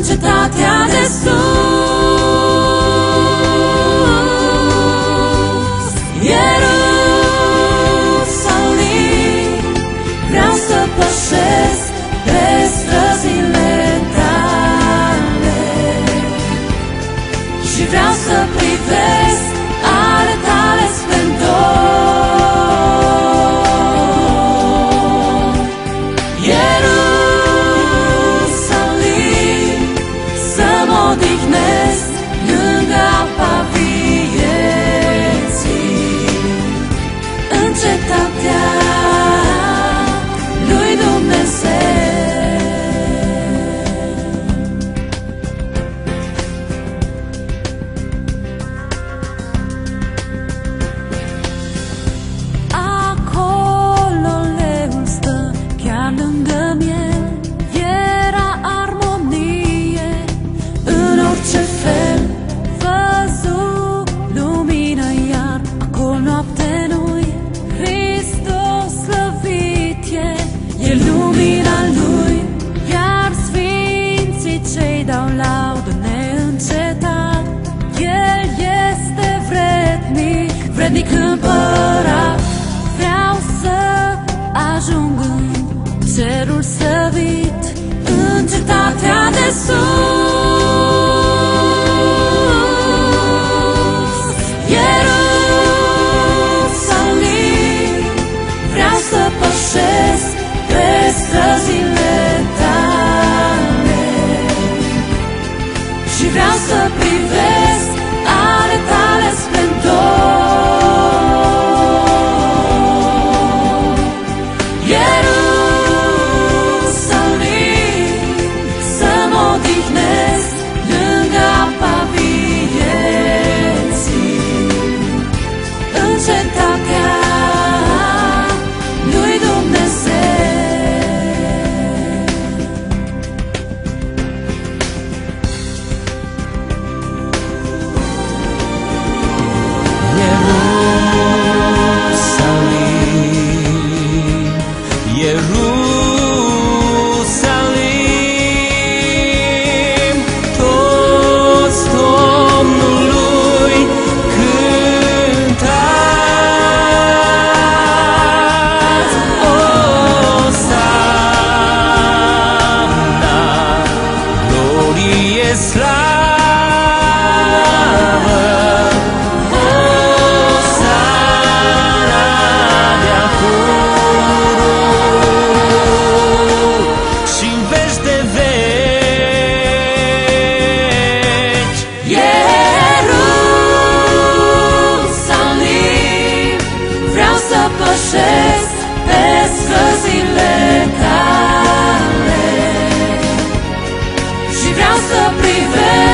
cetatea de sus. Ierusalim, vreau să pășesc pe străzile tale și vreau să privesc ale tale splendor. Ierusalim, să mă odihnesc lângă apa vieții, în cetatea lui Dumnezeu. Acolo leul stă chiar lângă miel, era armonie în orice fel. Văzut lumină iar acolo noapte nu-i, Hristos slăvit e lumina Lui. Iar sfinții cei dau laudă neîncetat, El este vrednic împărat. Vreau să ajung în cerul slăvit, în cetatea de sus. Ierusalim, vreau să pășesc pe străzile tale și vreau să privesc ale tale splendor. Ierusalim, să mă odihnesc lângă apa vieții, în cetatea lui Dumnezeu. Ierusalim, toți Domnului cântați, Osana, glorie, slavă, Osana de acolo și-n veci de veci. Ierusalim, vreau să pășesc pe străzile tale și vreau să privesc